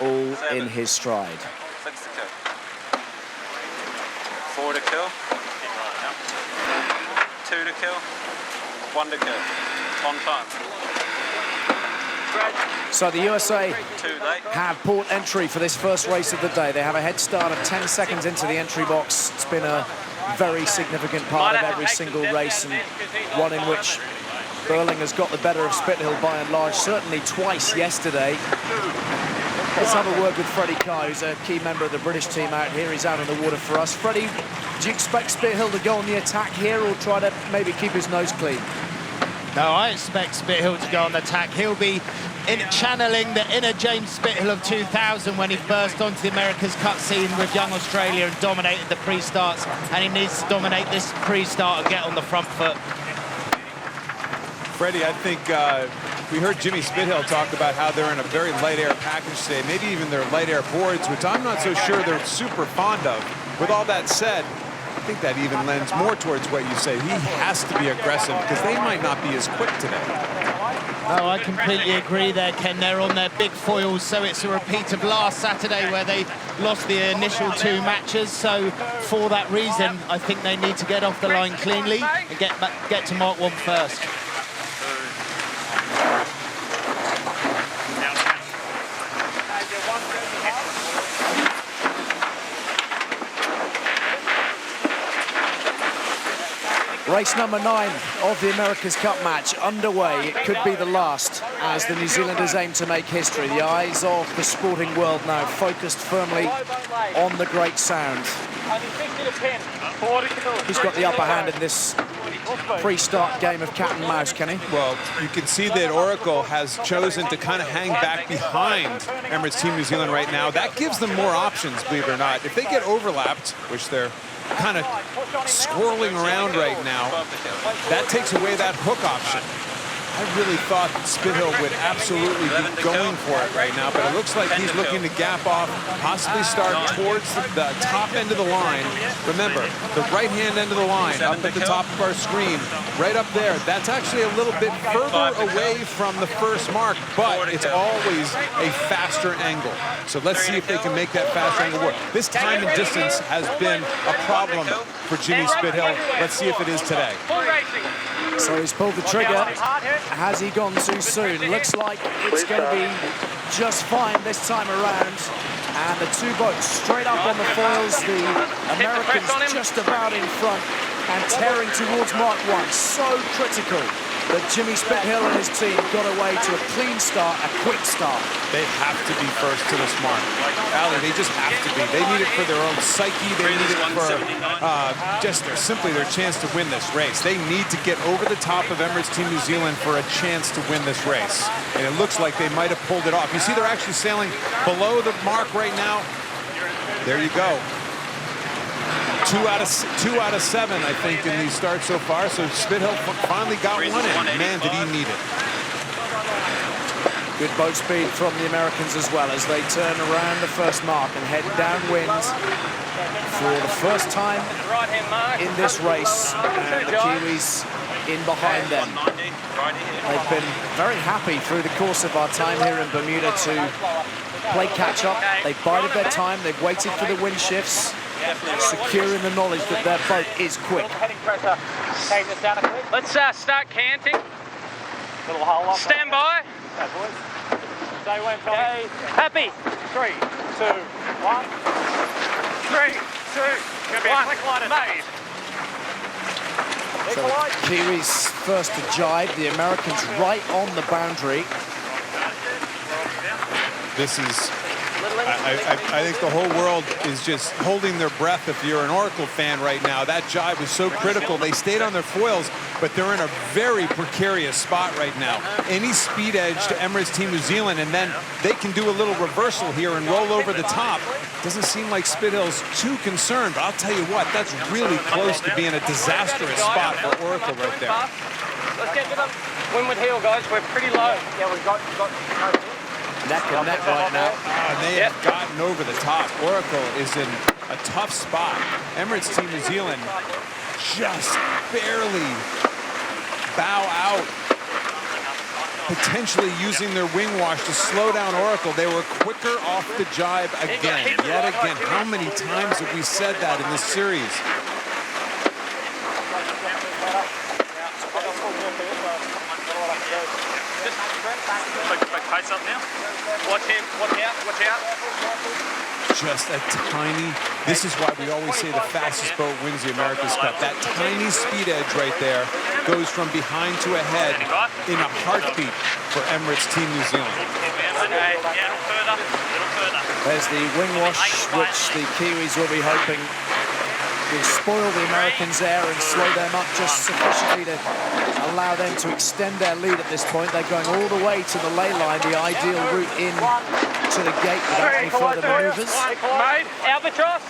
all in his stride. 6 to kill. 4 to kill. 2 to kill. 1 to kill. On time. So the USA have port entry for this first race of the day. They have a head start of 10 seconds into the entry box. It's been a very significant part of every single race, and one in which Burling has got the better of Spithill by and large, certainly twice yesterday. Let's have a word with Freddie Carr, who's a key member of the British team out here. He's out on the water for us. Freddie, do you expect Spithill to go on the attack here or try to maybe keep his nose clean? No, I expect Spithill to go on the attack. He'll be channeling the inner James Spithill of 2000 when he burst onto the America's Cup scene with Young Australia and dominated the pre-starts, and he needs to dominate this pre-start and get on the front foot. Freddie, I think we heard Jimmy Spithill talk about how they're in a very light air package today, maybe even their light air boards, which I'm not so sure they're super fond of. With all that said, I think that even lends more towards what you say. He has to be aggressive because they might not be as quick today. Oh, I completely agree there, Ken. They're on their big foils, so it's a repeat of last Saturday where they lost the initial 2 matches. So for that reason, I think they need to get off the line cleanly and get to Mark 1 first. Race number 9 of the America's Cup match underway. It could be the last as the New Zealanders aim to make history. The eyes of the sporting world now focused firmly on the Great Sound. Who's got the upper hand in this pre-start game of cat and mouse, Kenny? Well, you can see that Oracle has chosen to kind of hang back behind Emirates Team New Zealand right now. That gives them more options, believe it or not. If they get overlapped, which they're kind of swirling around right now, that takes away that hook option. I really thought that Spithill would absolutely be going for it right now, but it looks like he's looking to gap off, possibly start towards the top end of the line. Remember, the right-hand end of the line, up at the top of our screen, right up there, that's actually a little bit further away from the first mark, but it's always a faster angle. So let's see if they can make that faster angle work. This time and distance has been a problem for Jimmy Spithill. Let's see if it is today. So he's pulled the trigger. Has he gone too soon? Looks like it's going to be just fine this time around. And the 2 boats straight up on the foils. The Americans just about in front and tearing towards Mark 1. So critical that Jimmy Spithill and his team got away to a clean start, a quick start. They have to be first to this mark. Ali, they just have to be. They need it for their own psyche. They need it for simply their chance to win this race. They need to get over the top of Emirates Team New Zealand for a chance to win this race. And it looks like they might have pulled it off. You see they're actually sailing below the mark right now. There you go. 2 out of 7, I think, in these starts so far. So Spithill finally got one in. Man, did he need it. Good boat speed from the Americans as well as they turn around the first mark and head downwind for the first time in this race. And the Kiwis in behind them. They've been very happy through the course of our time here in Bermuda to play catch-up. They've bided their time. They've waited for the wind shifts, secure in the knowledge that their boat is quick. Let's start canting. Stand by. Okay. Happy. 3, 2, 1. 3, 2, 1. Made. So Kiwis first to jibe, the Americans right on the boundary. This is, I think the whole world is just holding their breath if you're an Oracle fan right now. That jibe was so critical. They stayed on their foils, but they're in a very precarious spot right now. Any speed edge to Emirates Team New Zealand, and then they can do a little reversal here and roll over the top. Doesn't seem like Spithill's too concerned, but I'll tell you what, that's really close to being a disastrous spot for Oracle right there. Let's get to them. Windward heel, guys. We're pretty low. Yeah, we've got neck and neck right now. And they have gotten over the top. Oracle is in a tough spot. Emirates Team New Zealand just barely bow out. potentially using their wing wash to slow down Oracle. They were quicker off the jibe again, yet again. How many times have we said that in this series? Pace up now. Watch him. Watch out. Watch out. Just a tiny, this is why we always say the fastest boat wins the America's Cup. That tiny speed edge right there goes from behind to ahead in a heartbeat for Emirates Team New Zealand. There's the wing wash, which the Kiwis will be hoping will spoil the Americans there and slow them up just sufficiently to allow them to extend their lead at this point. They're going all the way to the ley line, the ideal route in to the gate without any further manoeuvres. Mate, Albatross.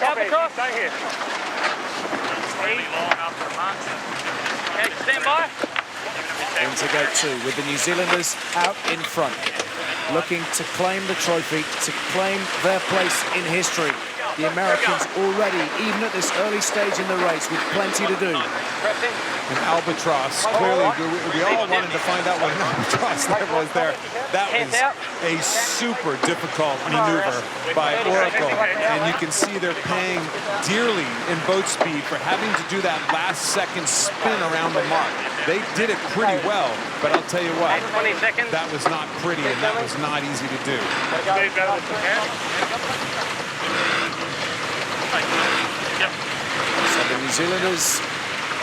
Albatross. Stay here. Stand by. Into gate 2 with the New Zealanders out in front, looking to claim the trophy, to claim their place in history. The Americans already, even at this early stage in the race, with plenty to do. An albatross, clearly, we all wanted to find out what an albatross that was there. That was a super difficult maneuver by Oracle, and you can see they're paying dearly in boat speed for having to do that last second spin around the mark. They did it pretty well, but I'll tell you what, that was not pretty and that was not easy to do. So the New Zealanders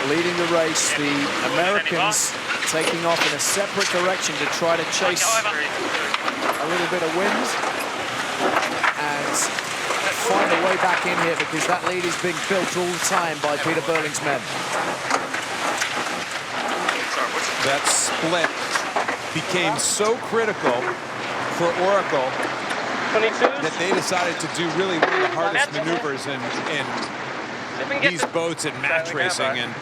leading the race, the Americans taking off in a separate direction to try to chase a little bit of wind and find a way back in here, because that lead is being built all the time by Peter Burling's men. That split became so critical for Oracle that they decided to do really one of the hardest maneuvers in these boats in match racing, and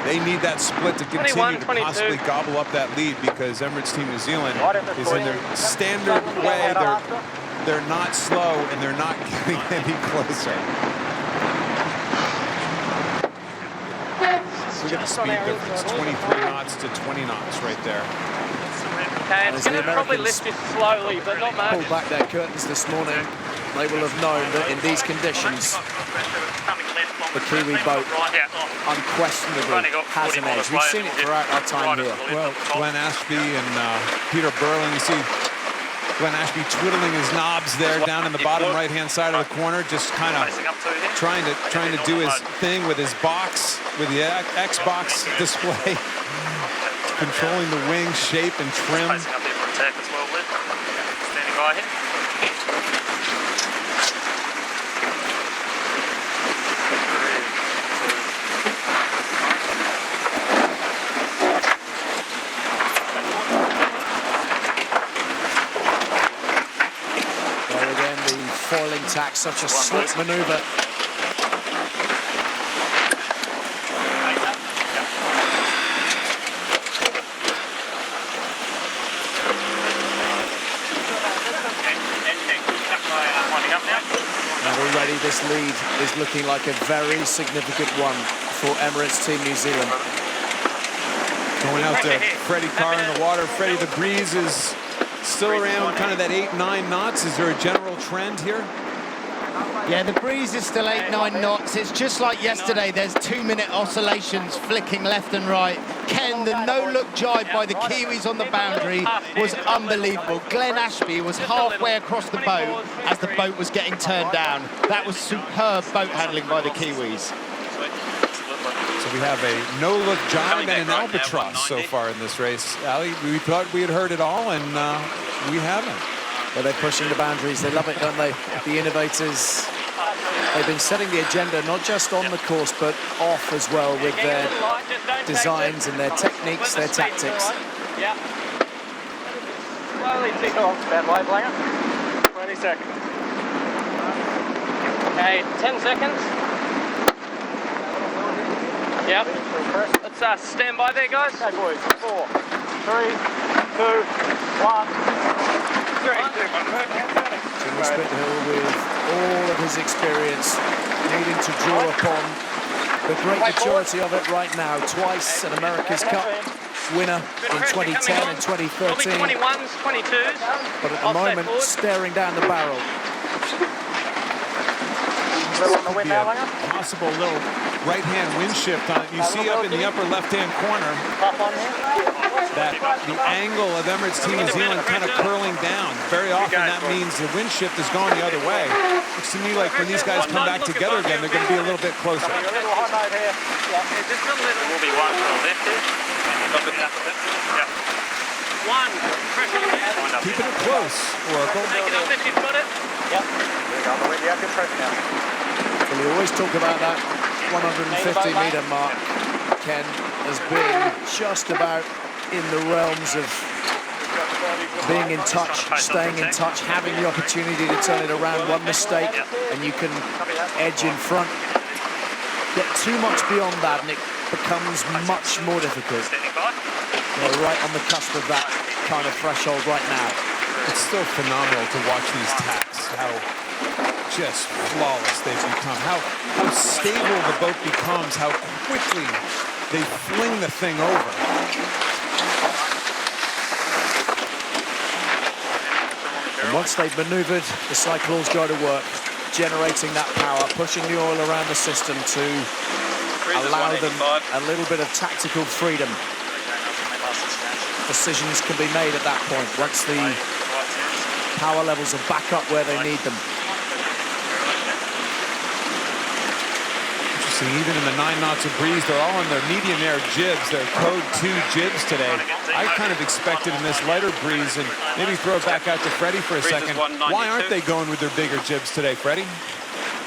they need that split to continue to possibly gobble up that lead, because Emirates Team New Zealand is in their standard way. They're not slow and they're not getting any closer. Look at the speed difference, 23 knots to 20 knots right there. Okay, it's going to probably lift it slowly, but not much. Pulled back their curtains this morning. They will have known that in these conditions, the Kiwi boat unquestionably has an edge. We've seen it throughout our time here. Well, Glenn Ashby and Peter Burling, you see Glenn Ashby twiddling his knobs there down in the bottom right-hand side of the corner, just kind of trying to do his thing with his box, with the X-box display, controlling the wing shape and trim. Standing by here. Foiling tack, such a slick maneuver. And already this lead is looking like a very significant one for Emirates Team New Zealand. Going out to Freddie Carr in the water. Freddie, the breeze is still around kind of that 8-9 knots. Is there a general trend here? Yeah, the breeze is still 8-9 knots. It's just like yesterday. There's 2-minute oscillations flicking left and right. Ken, the no-look jibe by the Kiwis on the boundary was unbelievable. Glenn Ashby was halfway across the boat as the boat was getting turned down. That was superb boat handling by the Kiwis. So we have a no-look jibe and an albatross so far in this race. Ali, we thought we had heard it all, and we haven't. Well, they're pushing the boundaries. They love it, don't they? The innovators, they've been setting the agenda not just on the course, but off as well, with their designs and their techniques, their tactics. Yeah. Slowly tick off. Bad way, Blanger. 20 seconds. Okay, 10 seconds. Yep. Let's stand by there, guys. Okay, boys. 4, 3, 2, 1. Jimmy Spithill, with all of his experience, needing to draw upon the great maturity of it right now. Twice an America's Cup winner in 2010 and 2013. 21s, 22s. But at the moment, staring down the barrel. Could be a possible little right-hand wind shift on it. You see up in the upper left-hand corner that the angle of Emirates Team New Zealand kind of curling down. Very often that means the wind shift is going the other way. Looks to me like when these guys come back together again, they're going to be a little bit closer. Just a little. Will be one to the left here. One. Pressure. Keeping it close, Oracle. Take it up if you've got it. Yep. Good pressure now. Well, we always talk about that 150-meter mark, Ken, as being just about in the realms of being in touch, staying in touch, having the opportunity to turn it around. One mistake and you can edge in front. Get too much beyond that and it becomes much more difficult. They're right on the cusp of that kind of threshold right now. It's still phenomenal to watch these tacks, how just flawless they've become, how stable the boat becomes, how quickly they fling the thing over. And once they've maneuvered, the cyclones go to work, generating that power, pushing the oil around the system to allow them a little bit of tactical freedom. Decisions can be made at that point once the power levels are back up where they need them. Interesting, even in the 9 knots of breeze, they're all on their medium air jibs, their code 2 jibs today. I kind of expected in this lighter breeze, and maybe throw it back out to Freddie for a second. Why aren't they going with their bigger jibs today, Freddie?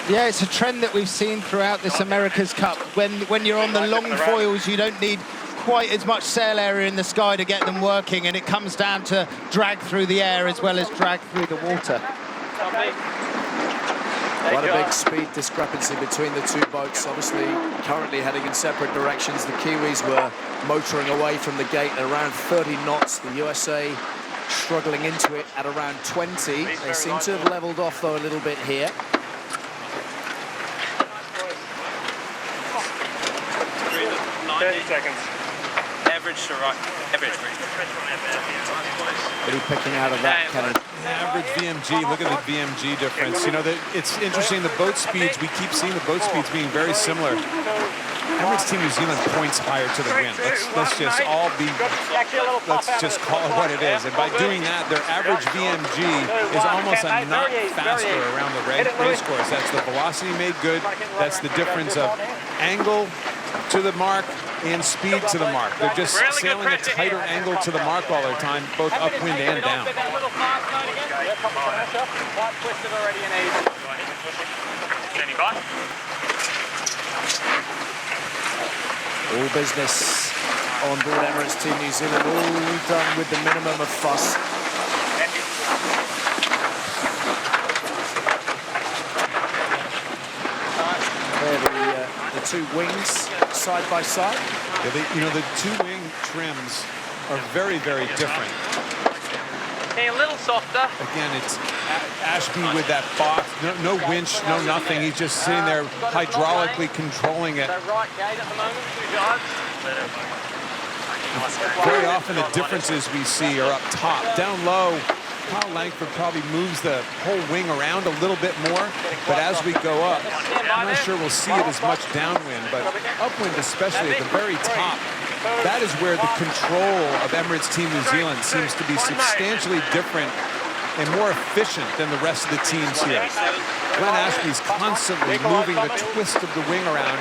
Yeah, it's a trend that we've seen throughout this America's Cup. When you're on the long foils, you don't need quite as much sail area in the sky to get them working, and it comes down to drag through the air as well as drag through the water. Quite a big speed discrepancy between the two boats, obviously currently heading in separate directions. The Kiwis were motoring away from the gate at around 30 knots. The USA struggling into it at around 20. They seem to have leveled off though a little bit here. 30 seconds. Average to right. Average. What are you picking out of that, Kenneth? Average VMG, look at the VMG difference. You know, it's interesting, the boat speeds, we keep seeing the boat speeds being very similar. Emirates Team New Zealand points higher to the wind. Let's just all be, let's just call it what it is. And by doing that, their average VMG is almost a knot faster around the race course. That's the velocity made good. That's the difference of angle to the mark and speed to the mark. They're just sailing a tighter angle to the mark all the time, both upwind and down. All business on board Emirates Team New Zealand, all done with the minimum of fuss. There the two wings side by side. Yeah, you know, the two wing trims are very, very different. Okay, a little softer. Again, it's Ashby with that box, no winch, no nothing. He's just sitting there hydraulically controlling it. Right gate at the moment, 2 yards. Very often the differences we see are up top. Down low, Kyle Langford probably moves the whole wing around a little bit more, but as we go up, I'm not sure we'll see it as much downwind, but upwind, especially at the very top, that is where the control of Emirates Team New Zealand seems to be substantially different and more efficient than the rest of the teams here. Glenn Ashby's constantly moving the twist of the wing around.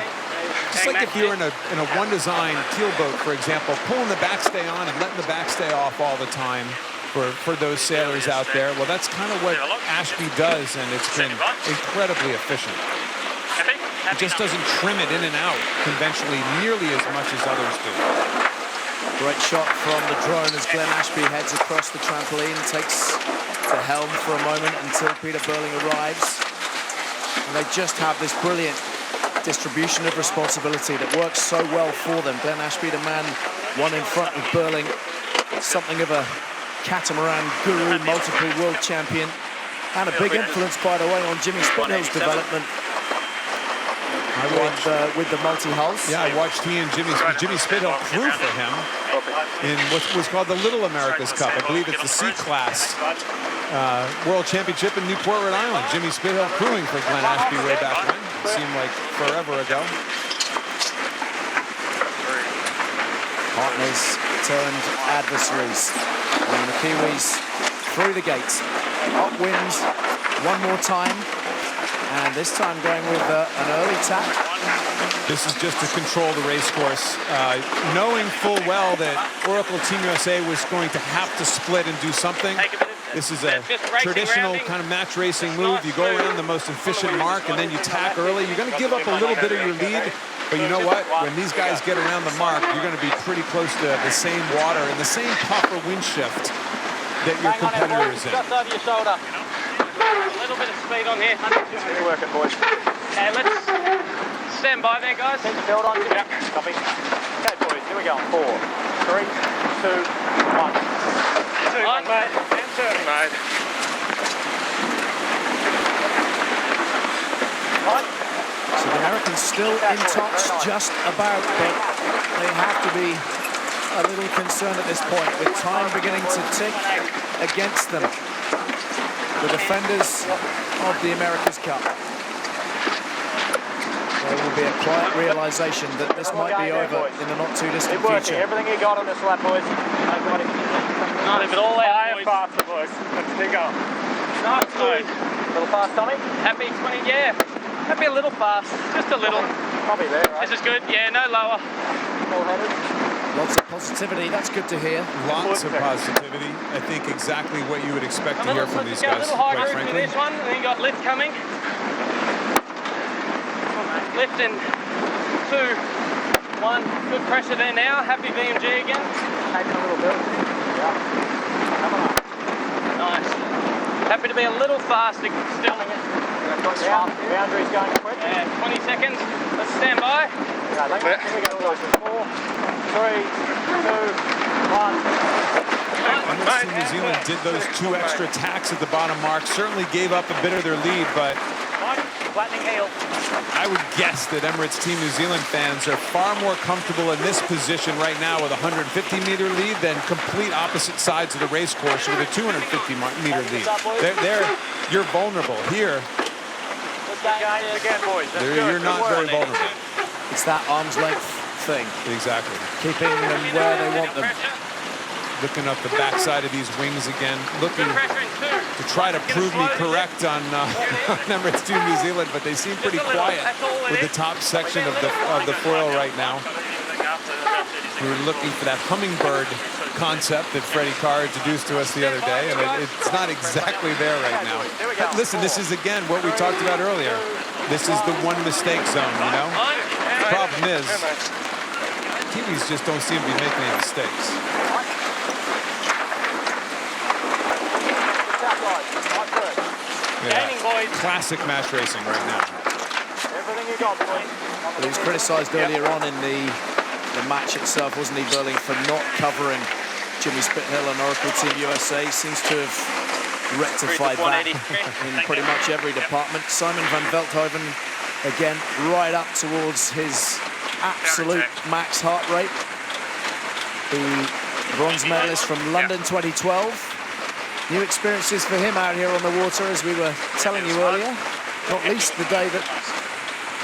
Just like if you're in a one design keel boat, for example, pulling the backstay on and letting the backstay off all the time for those sailors out there. Well, that's kind of what Ashby does, and it's been incredibly efficient. It just doesn't trim it in and out conventionally nearly as much as others do. Great shot from the drone as Glenn Ashby heads across the trampoline, takes the helm for a moment until Peter Burling arrives. And they just have this brilliant distribution of responsibility that works so well for them. Glenn Ashby, the man one in front of Burling, something of a catamaran guru, multiple world champion, and a big influence, by the way, on Jimmy Spithill's development. with the multi-hulls. Yeah, I watched he and Jimmy Spithill crew for him in what was called the Little America's Cup. I believe it's the C-Class World Championship in Newport, Rhode Island. Jimmy Spithill crewing for Glenn Ashby way back when. Seemed like forever ago. Partners turned adversaries. And the Kiwis through the gates. Upwind one more time. And this time going with an early tap. This is just to control the race course. Knowing full well that Oracle Team USA was going to have to split and do something. This is a traditional kind of match racing move. You go around the most efficient mark and then you tack early. You're going to give up a little bit of your lead. But you know what? When these guys get around the mark, you're going to be pretty close to the same water and the same puffer wind shift that your competitor is in. Just over your shoulder. A little bit of speed on here. You're working, boys. Okay, let's stand by there, guys. Keep the field on. Yep, copy. Okay, boys, here we go. 4, 3, 2, 1. On, mate. And turn, mate. So the Americans still in touch just about, but they have to be a little concerned at this point with time beginning to tick against them. The defenders of the America's Cup. There will be a quiet realization that this might be over in the not too distant future. Everything you got on this lap, boys. Nobody. Leave it all out, boys. Faster, boys. Let's dig up. Nice, boys. A little fast, Tommy? Happy 20, yeah. Happy a little fast, just a little. Probably there, right? This is good, yeah, no lower. Full-headed. Lots of positivity, that's good to hear. Lots of positivity. I think exactly what you would expect to hear from these Let's go a guys, little high quite group with frankly. this one, and then you got lift coming. Lift in 2, 1. Good pressure there now. Happy VMG again. Taking a little bit. Yeah. Coming up. Nice. Happy to be a little faster still. Boundaries going quick. Yeah, 20 seconds. Let's stand by. Yeah, here we go, boys. 4, 3, 2, 1. Emirates Team New Zealand did those 2 extra tacks at the bottom mark, certainly gave up a bit of their lead, but Flattening heel. I would guess that Emirates Team New Zealand fans are far more comfortable in this position right now with a 150-meter lead than complete opposite sides of the race course with a 250-meter lead. You're vulnerable. Here, Again, boys. you're not very vulnerable. It's that arm's length thing, Exactly. keeping them where they want them. Looking up the backside of these wings again, looking Pressure in 2. to try to prove me correct on Emirates Team New Zealand, but they seem pretty quiet with the top section of the foil right now. We were looking for that hummingbird concept that Freddie Carr introduced to us the other day, and it's not exactly there right now. But listen, this is again what we talked about earlier. This is the one mistake zone, you know? The problem is, Kiwis just don't seem to be making any mistakes. Yeah. Gaining, boys. Classic match racing right now. Everything you got, boys. But he was criticised earlier on in the match itself, wasn't he, Burling, for not covering Jimmy Spithill and Oracle Team USA. Seems to have rectified that in pretty much every department. Simon van Veldhoven, again, right up towards his absolute max heart rate. The bronze medalist from London 2012. New experiences for him out here on the water, as we were telling you earlier. Not least the day that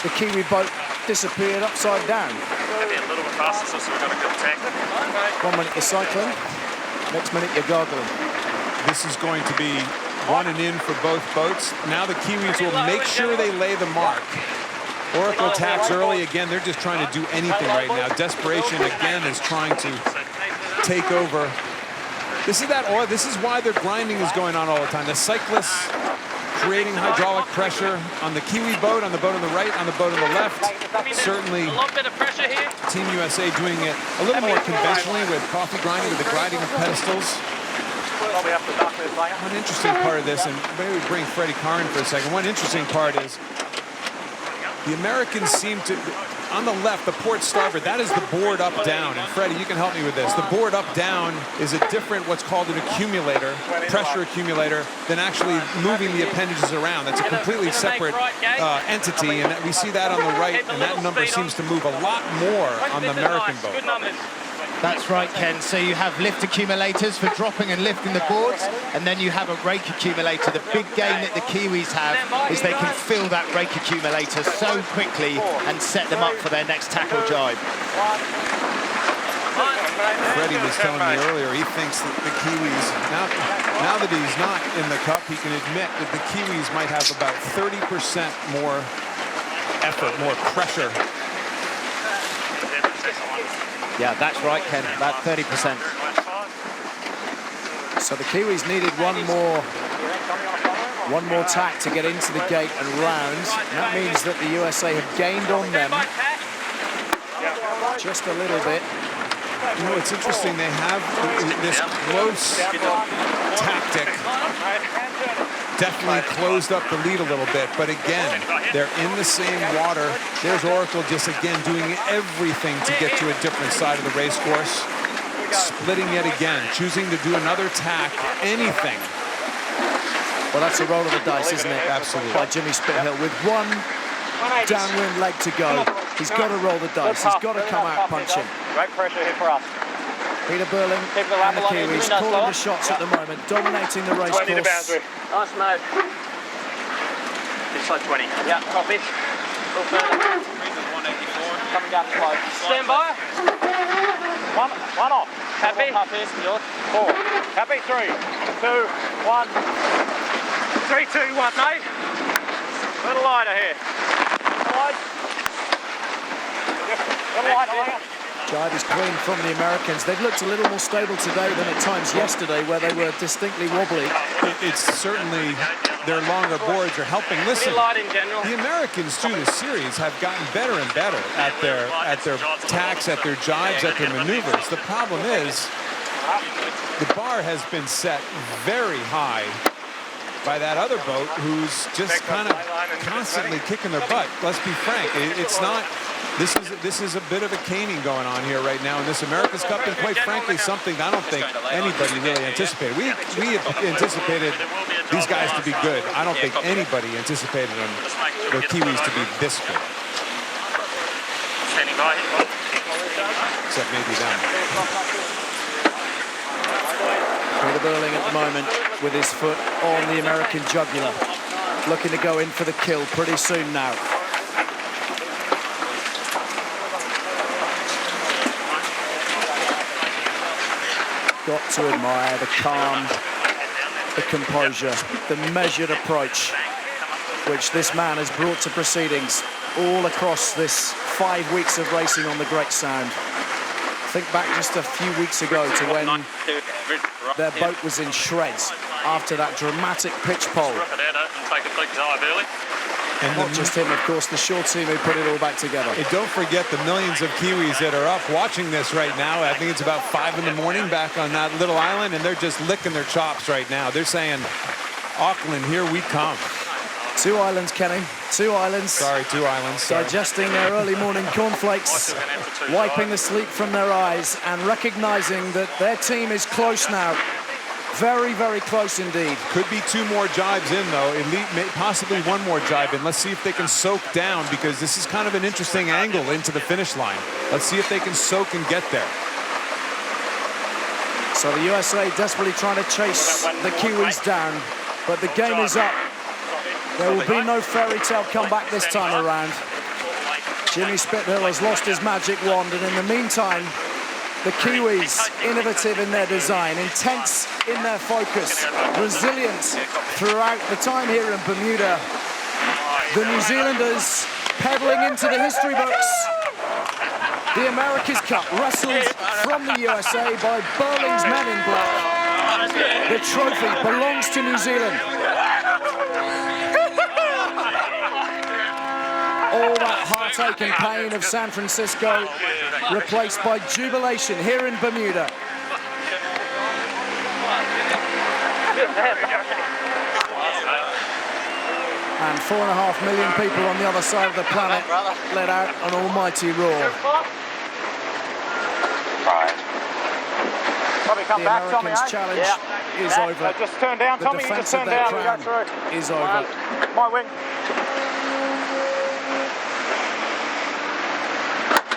the Kiwi boat disappeared upside down. Maybe a little bit faster, so we've got a good tank. 1 minute you're cycling, next minute you're gargling. This is going to be one and in for both boats. Now the Kiwis will make sure they lay the mark. Oracle attacks early again. They're just trying to do anything right now. Desperation again is trying to take over. This is why their grinding is going on all the time. The cyclists creating hydraulic pressure on the Kiwi boat, on the boat on the right, on the boat on the left. Certainly, A little bit of pressure here. Team USA doing it a little more conventionally with coffee grinding, with the grinding of pedestals. Probably have to duck this later. One interesting part of this, and maybe we bring Freddie Carr in for a second. One interesting part is the Americans seem to, on the left, the port starboard, that is the board up down. And Freddie, you can help me with this. The board up down is a different, what's called an accumulator, pressure accumulator, than actually moving the appendages around. That's a completely separate entity, and we see that on the right, and that number seems to move a lot more on the American boat. That's right, Ken. So you have lift accumulators for dropping and lifting the boards, and then you have a rake accumulator. The big gain that the Kiwis have is they can fill that rake accumulator so quickly and set them up for their next tackle jibe. Freddie was telling me earlier he thinks that the Kiwis, now that he's not in the cup, he can admit that the Kiwis might have about 30% more effort, more pressure. Yeah, that's right, Ken, about 30%. So the Kiwis needed one more tack to get into the gate and round. And that means that the USA have gained on them just a little bit. You know, it's interesting, they have this close tactic. Definitely closed up the lead a little bit, but again, they're in the same water. There's Oracle just again doing everything to get to a different side of the race course. Splitting yet again, choosing to do another tack, anything. Well, that's a roll of the dice, isn't it? Absolutely. By Jimmy Spithill. With one downwind leg to go, he's got to roll the dice. He's got to come out punching. Great pressure here for us. Peter Burling and the Kiwis calling the shots at the moment, dominating the race course. Nice move. Inside 20. Yeah, copy. Coming down slow. Stand by. One off. Happy? Four. Happy, 3, 2, 1. 3, 2, 1, mate. A little lighter here. Little lighter. Jibe is clean from the Americans. They've looked a little more stable today than at times yesterday, where they were distinctly wobbly. It's certainly their longer boards are helping. Listen, light in general. the Americans through the series have gotten better and better at their tacks, at their jibes, at their maneuvers. The problem is the bar has been set very high by that other boat who's just kind of constantly kicking their butt. Let's be frank, it's not. This is a bit of a caning going on here right now in this America's Cup, and quite frankly, something I don't think anybody really anticipated. We anticipated these guys to be good. I don't think anybody anticipated them, the Kiwis, to be this good. Except maybe them. Peter Burling at the moment with his foot on the American jugular, looking to go in for the kill pretty soon now. Got to admire the calm, the composure, the measured approach which this man has brought to proceedings all across this 5 weeks of racing on the Great Sound. Think back just a few weeks ago to when their boat was in shreds after that dramatic pitch pole. And not just him, of course, the shore team who put it all back together. And don't forget the millions of Kiwis that are up watching this right now. I think it's about 5 in the morning back on that little island, and they're just licking their chops right now. They're saying, Auckland, here we come. 2 islands, Kenny. 2 islands. Sorry, 2 islands. Sorry. Digesting their early morning cornflakes, wiping the sleep from their eyes, and recognizing that their team is close now. Very, very close indeed. Could be 2 more jibes in, though. Possibly 1 more jibe in. Let's see if they can soak down, because this is kind of an interesting angle into the finish line. Let's see if they can soak and get there. So the USA desperately trying to chase the Kiwis down, but the game is up. There will be no fairy tale comeback this time around. Jimmy Spithill has lost his magic wand, and in the meantime, the Kiwis, innovative in their design, intense in their focus, resilient throughout the time here in Bermuda. The New Zealanders pedaling into the history books. The America's Cup wrestled from the USA by Burling's men in black. The trophy belongs to New Zealand. All that heartache and pain of San Francisco replaced by jubilation here in Bermuda. And 4.5 million people on the other side of the planet let out an almighty roar. Tommy, come The back, Tommy, Americans' challenge is over. Just turn down, The Tommy, you defense just of turn their down, we go crown through. is over. My wing.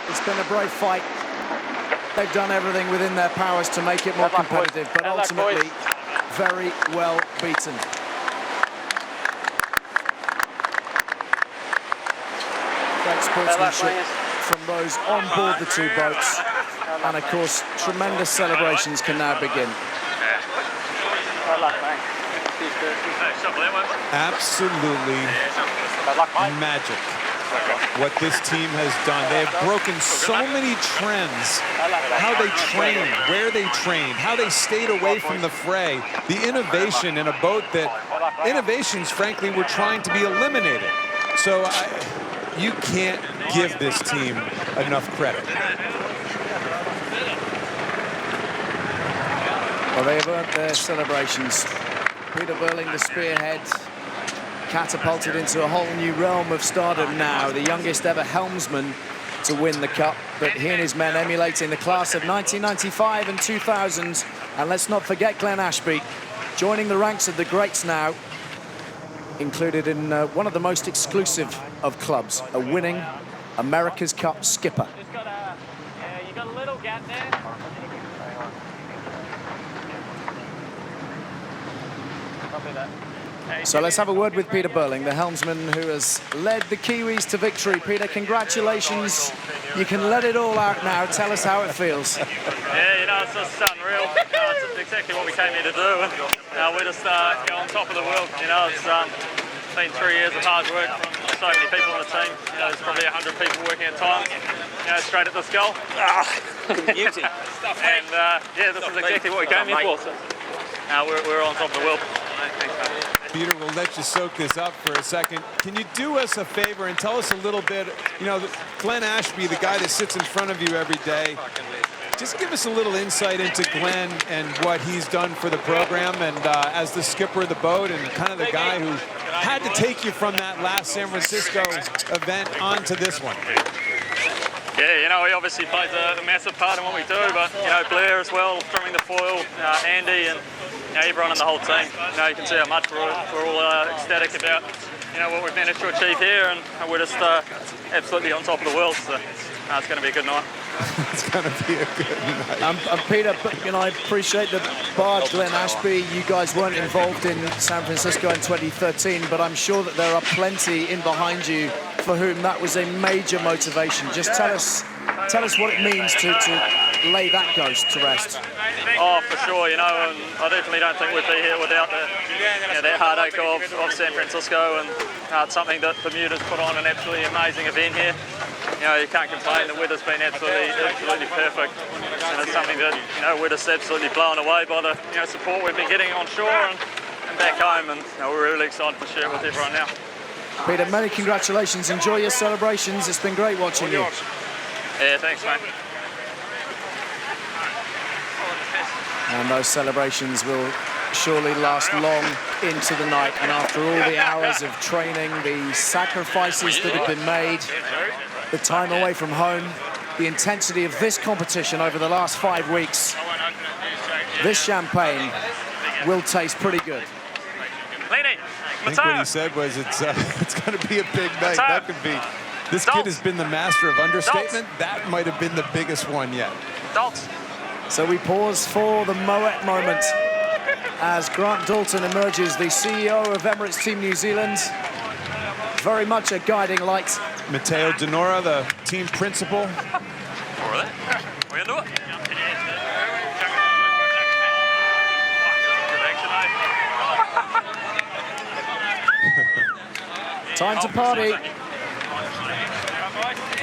It's been a brave fight. They've done everything within their powers to make it more Good luck, boys. competitive, but Good luck, ultimately very well beaten. Great sportsmanship from those on board the two boats. And of course, tremendous celebrations can now begin. Good luck, mate. Absolutely Good luck, mate. magic what this team has done. They have broken so many trends. How they trained, where they trained, how they stayed away from the fray. The innovation in a boat that innovations, frankly, were trying to be eliminated. So you can't give this team enough credit. Well, they have earned their celebrations. Peter Burling, the spearhead, catapulted into a whole new realm of stardom now. The youngest ever helmsman to win the Cup, but he and his men emulating the class of 1995 and 2000. And let's not forget Glenn Ashby, joining the ranks of the greats now, included in one of the most exclusive of clubs, a winning America's Cup skipper. You got a little gap there. Copy that. So let's have a word with Peter Burling, the helmsman who has led the Kiwis to victory. Peter, congratulations. You can let it all out now. Tell us how it feels. Yeah, you know, it's just unreal. It's exactly what we came here to do. We're just on top of the world. You know, it's been 3 years of hard work from so many people on the team. You know, there's probably 100 people working at times. You know, straight at this goal. Music. And yeah, this is exactly what we came here for. So, we're on top of the world. Peter, we'll let you soak this up for a second. Can you do us a favor and tell us a little bit, you know, Glenn Ashby, the guy that sits in front of you every day, just give us a little insight into Glenn and what he's done for the program and as the skipper of the boat and kind of the guy who had to take you from that last San Francisco event onto this one. Yeah, you know, he obviously plays a massive part in what we do, but, you know, Blair as well, trimming the foil, Andy, and you know, everyone in the whole team. You know, you can see how much we're all ecstatic about, you know, what we've managed to achieve here, and we're just absolutely on top of the world. So it's going to be a good night. It's going to be a good night. Peter, you know, I appreciate that bar Glenn Ashby, you guys weren't involved in San Francisco in 2013, but I'm sure that there are plenty in behind you for whom that was a major motivation. Just tell us what it means to lay that ghost to rest. Oh, for sure, you know, and I definitely don't think we'd be here without that heartache of San Francisco, and it's something that Bermuda's put on an absolutely amazing event here. You know, you can't complain. The weather's been absolutely perfect, and it's something that, you know, we're just absolutely blown away by the, you know, support we've been getting on shore and back home, and you know, we're really excited to share it with everyone now. Peter, many congratulations. Enjoy your celebrations. It's been great watching you. Yeah, thanks, mate. And those celebrations will surely last long into the night. And after all the hours of training, the sacrifices that have been made, the time away from home, the intensity of this competition over the last 5 weeks, this champagne will taste pretty good. I think what he said was it's going to be a big night. That could be. This kid has been the master of understatement. That might have been the biggest one yet. So we pause for the Moet moment as Grant Dalton emerges, the CEO of Emirates Team New Zealand. Very much a guiding light. Matteo Denora, the team principal. We're into it. Time to party.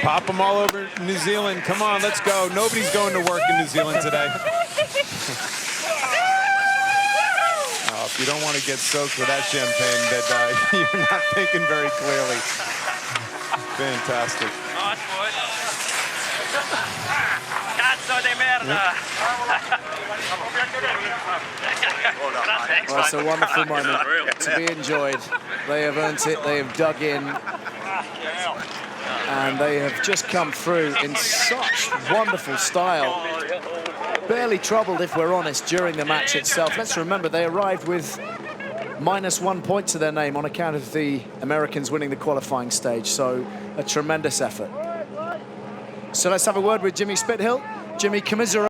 Pop them all over New Zealand. Come on, let's go. Nobody's going to work in New Zealand today. If you don't want to get soaked with that champagne, that you're not thinking very clearly. Fantastic. Nice, boys. Cazzo di merda. Well, it's a wonderful moment to be enjoyed. They have earned it. They have dug in. And they have just come through in such wonderful style. Barely troubled, if we're honest, during the match itself. Let's remember, they arrived with -1 point to their name on account of the Americans winning the qualifying stage. So a tremendous effort. So let's have a word with Jimmy Spithill. Jimmy, commiserate.